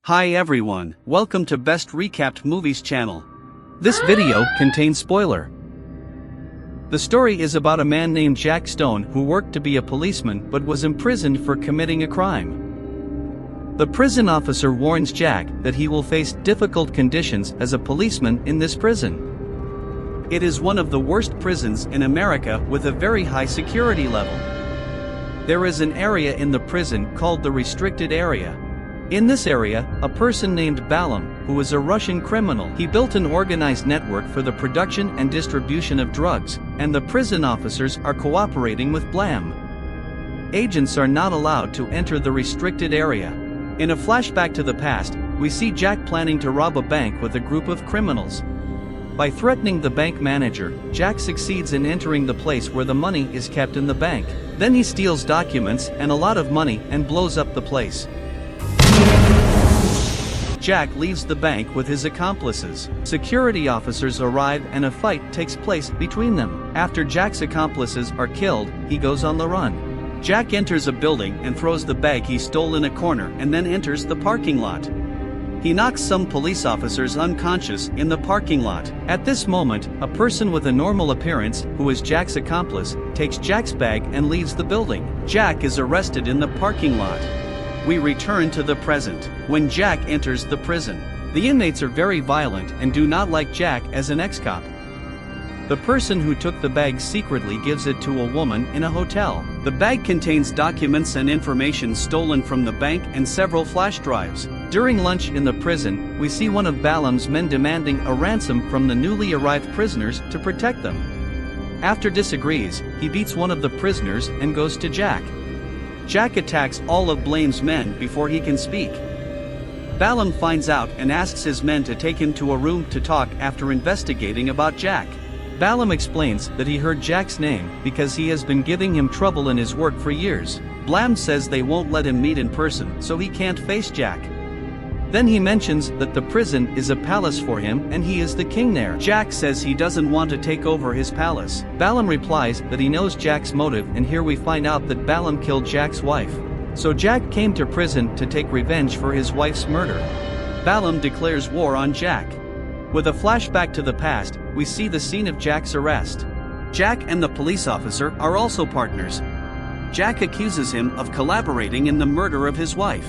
Hi everyone, welcome to Best Recapped Movies channel. This video contains spoiler. The story is about a man named Jack Stone who worked to be a policeman but was imprisoned for committing a crime. The prison officer warns Jack that he will face difficult conditions as a policeman in this prison. It is one of the worst prisons in America with a very high security level. There is an area in the prison called the restricted area. In this area, a person named Balam, who is a Russian criminal, he built an organized network for the production and distribution of drugs, and the prison officers are cooperating with Blam. Agents are not allowed to enter the restricted area. In a flashback to the past, we see Jack planning to rob a bank with a group of criminals. By threatening the bank manager, Jack succeeds in entering the place where the money is kept in the bank. Then he steals documents and a lot of money and blows up the place. Jack leaves the bank with his accomplices. Security officers arrive and a fight takes place between them. After Jack's accomplices are killed, he goes on the run. Jack enters a building and throws the bag he stole in a corner and then enters the parking lot. He knocks some police officers unconscious in the parking lot. At this moment, a person with a normal appearance, who is Jack's accomplice, takes Jack's bag and leaves the building. Jack is arrested in the parking lot. We return to the present, when Jack enters the prison. The inmates are very violent and do not like Jack as an ex-cop. The person who took the bag secretly gives it to a woman in a hotel. The bag contains documents and information stolen from the bank and several flash drives. During lunch in the prison, we see one of Balam's men demanding a ransom from the newly arrived prisoners to protect them. After disagrees, he beats one of the prisoners and goes to Jack. Jack attacks all of Blam's men before he can speak. Balam finds out and asks his men to take him to a room to talk after investigating about Jack. Balam explains that he heard Jack's name because he has been giving him trouble in his work for years. Blam says they won't let him meet in person, so he can't face Jack. Then he mentions that the prison is a palace for him and he is the king there. Jack says he doesn't want to take over his palace. Balam replies that he knows Jack's motive, and here we find out that Balam killed Jack's wife. So Jack came to prison to take revenge for his wife's murder. Balam declares war on Jack. With a flashback to the past, we see the scene of Jack's arrest. Jack and the police officer are also partners. Jack accuses him of collaborating in the murder of his wife.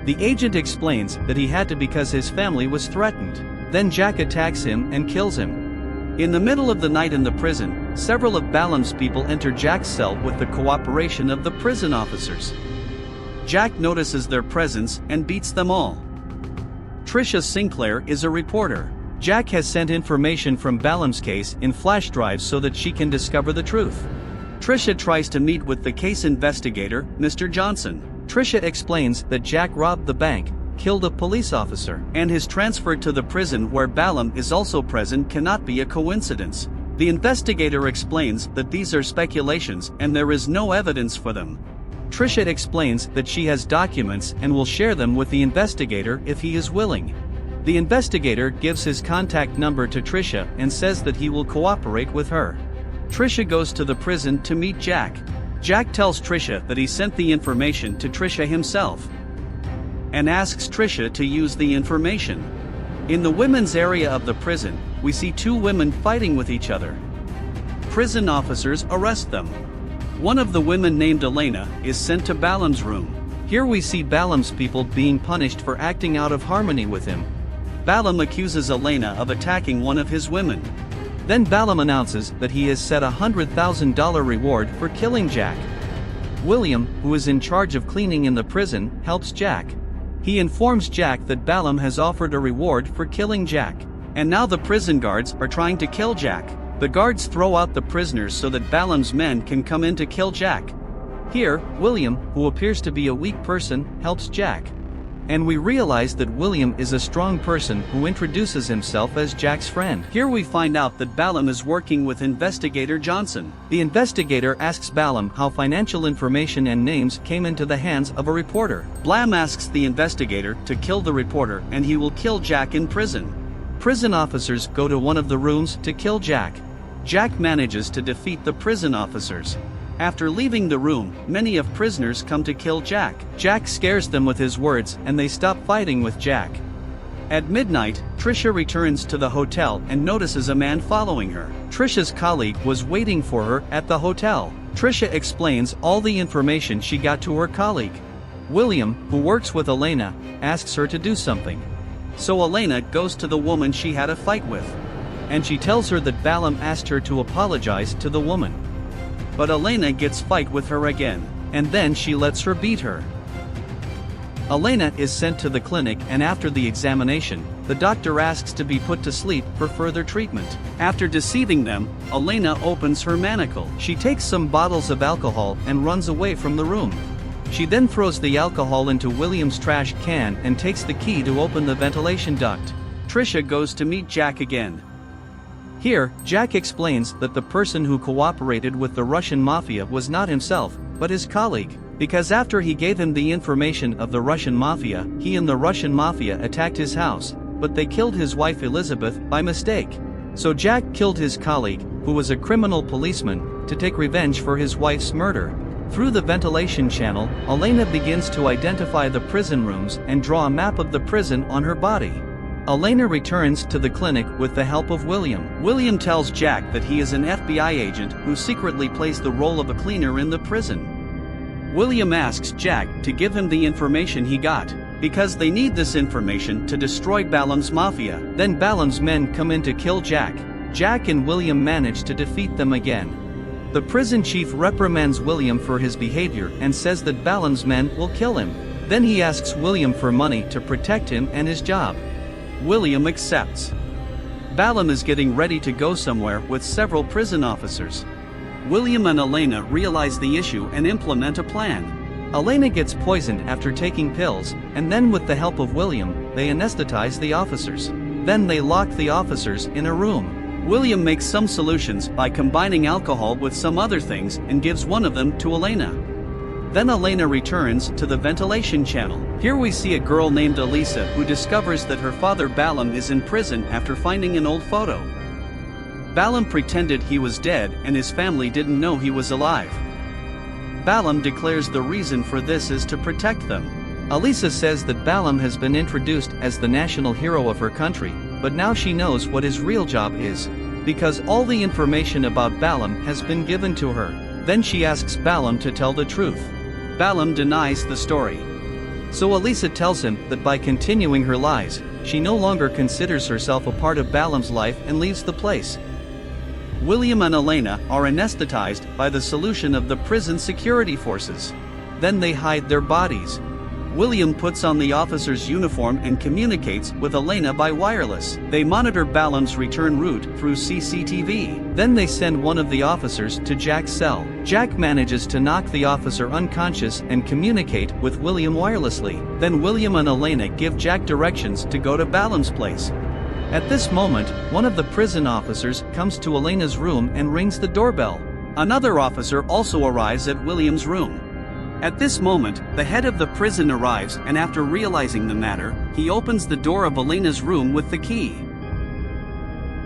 The agent explains that he had to because his family was threatened. Then Jack attacks him and kills him. In the middle of the night in the prison, several of Balam's people enter Jack's cell with the cooperation of the prison officers. Jack notices their presence and beats them all. Tricia Sinclair is a reporter. Jack has sent information from Balam's case in flash drives so that she can discover the truth. Tricia tries to meet with the case investigator, Mr. Johnson. Tricia explains that Jack robbed the bank, killed a police officer, and his transfer to the prison where Balam is also present cannot be a coincidence. The investigator explains that these are speculations and there is no evidence for them. Tricia explains that she has documents and will share them with the investigator if he is willing. The investigator gives his contact number to Tricia and says that he will cooperate with her. Tricia goes to the prison to meet Jack. Jack tells Tricia that he sent the information to Tricia himself and asks Tricia to use the information. In the women's area of the prison, we see two women fighting with each other. Prison officers arrest them. One of the women named Elena is sent to Balam's room. Here we see Balam's people being punished for acting out of harmony with him. Balam accuses Elena of attacking one of his women. Then Balam announces that he has set a $100,000 reward for killing Jack. William, who is in charge of cleaning in the prison, helps Jack. He informs Jack that Balam has offered a reward for killing Jack. And now the prison guards are trying to kill Jack. The guards throw out the prisoners so that Balam's men can come in to kill Jack. Here, William, who appears to be a weak person, helps Jack. And we realize that William is a strong person who introduces himself as Jack's friend. Here we find out that Balam is working with investigator Johnson. The investigator asks Balam how financial information and names came into the hands of a reporter. Blam asks the investigator to kill the reporter and he will kill Jack in prison. Prison officers go to one of the rooms to kill Jack. Jack manages to defeat the prison officers. After leaving the room, many of prisoners come to kill Jack. Jack scares them with his words and they stop fighting with Jack. At midnight, Trisha returns to the hotel and notices a man following her. Trisha's colleague was waiting for her at the hotel. Trisha explains all the information she got to her colleague. William, who works with Elena, asks her to do something. So Elena goes to the woman she had a fight with. And she tells her that Balam asked her to apologize to the woman. But Elena gets fight with her again, and then she lets her beat her. Elena is sent to the clinic and after the examination, the doctor asks to be put to sleep for further treatment. After deceiving them, Elena opens her manacle. She takes some bottles of alcohol and runs away from the room. She then throws the alcohol into William's trash can and takes the key to open the ventilation duct. Trisha goes to meet Jack again. Here, Jack explains that the person who cooperated with the Russian Mafia was not himself, but his colleague. Because after he gave him the information of the Russian Mafia, he and the Russian Mafia attacked his house, but they killed his wife Elizabeth by mistake. So Jack killed his colleague, who was a criminal policeman, to take revenge for his wife's murder. Through the ventilation channel, Elena begins to identify the prison rooms and draw a map of the prison on her body. Elena returns to the clinic with the help of William. William tells Jack that he is an FBI agent who secretly plays the role of a cleaner in the prison. William asks Jack to give him the information he got, because they need this information to destroy Balam's Mafia. Then Balam's men come in to kill Jack. Jack and William manage to defeat them again. The prison chief reprimands William for his behavior and says that Balam's men will kill him. Then he asks William for money to protect him and his job. William accepts. Balam is getting ready to go somewhere with several prison officers. William and Elena realize the issue and implement a plan. Elena gets poisoned after taking pills, and then with the help of William, they anesthetize the officers. Then they lock the officers in a room. William makes some solutions by combining alcohol with some other things and gives one of them to Elena. Then Elena returns to the ventilation channel. Here we see a girl named Elisa who discovers that her father Balam is in prison after finding an old photo. Balam pretended he was dead and his family didn't know he was alive. Balam declares the reason for this is to protect them. Elisa says that Balam has been introduced as the national hero of her country, but now she knows what his real job is, because all the information about Balam has been given to her. Then she asks Balam to tell the truth. Balam denies the story. So Elisa tells him that by continuing her lies, she no longer considers herself a part of Balam's life and leaves the place. William and Elena are anesthetized by the solution of the prison security forces. Then they hide their bodies. William puts on the officer's uniform and communicates with Elena by wireless. They monitor Balam's return route through CCTV. Then they send one of the officers to Jack's cell. Jack manages to knock the officer unconscious and communicate with William wirelessly. Then William and Elena give Jack directions to go to Balam's place. At this moment, one of the prison officers comes to Elena's room and rings the doorbell. Another officer also arrives at William's room. At this moment, the head of the prison arrives and after realizing the matter, he opens the door of Elena's room with the key.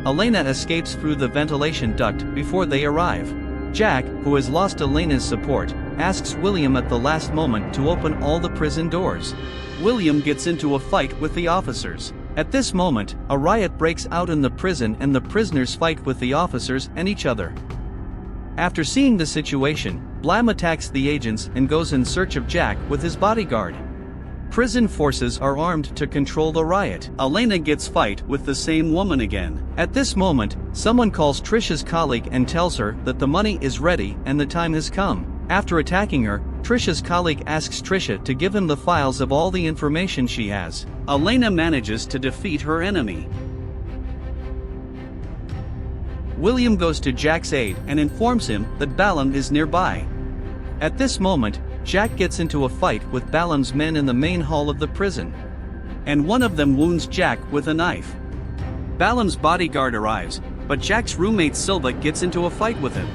Elena escapes through the ventilation duct before they arrive. Jack, who has lost Elena's support, asks William at the last moment to open all the prison doors. William gets into a fight with the officers. At this moment, a riot breaks out in the prison and the prisoners fight with the officers and each other. After seeing the situation, Balam attacks the agents and goes in search of Jack with his bodyguard. Prison forces are armed to control the riot. Elena gets fight with the same woman again. At this moment, someone calls Trisha's colleague and tells her that the money is ready and the time has come. After attacking her, Trisha's colleague asks Trisha to give him the files of all the information she has. Elena manages to defeat her enemy. William goes to Jack's aid and informs him that Balam is nearby. At this moment, Jack gets into a fight with Balam's men in the main hall of the prison. And one of them wounds Jack with a knife. Balam's bodyguard arrives, but Jack's roommate Silva gets into a fight with him.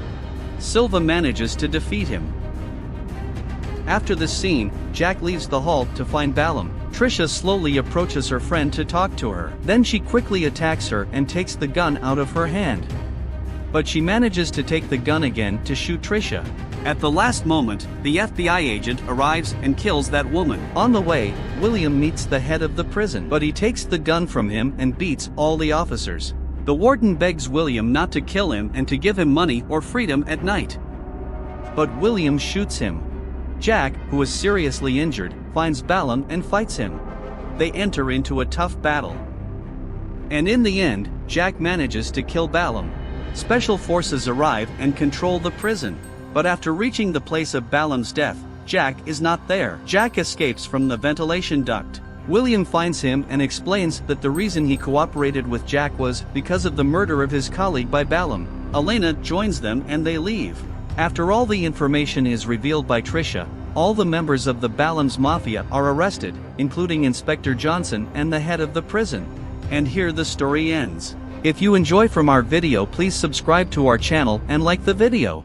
Silva manages to defeat him. After this scene, Jack leaves the hall to find Balam. Trisha slowly approaches her friend to talk to her. Then she quickly attacks her and takes the gun out of her hand. but she manages to take the gun again to shoot Trisha. At the last moment, the FBI agent arrives and kills that woman. On the way, William meets the head of the prison, but he takes the gun from him and beats all the officers. The warden begs William not to kill him and to give him money or freedom at night. But William shoots him. Jack, who is seriously injured, finds Ballum and fights him. They enter into a tough battle. And in the end, Jack manages to kill Ballum. Special forces arrive and control the prison. But after reaching the place of Ballum's death, Jack is not there. Jack escapes from the ventilation duct. William finds him and explains that the reason he cooperated with Jack was because of the murder of his colleague by Ballum. Elena joins them and they leave. After all the information is revealed by Trisha, all the members of the Ballum's Mafia are arrested, including Inspector Johnson and the head of the prison. And here the story ends. If you enjoy from our video, please subscribe to our channel and like the video.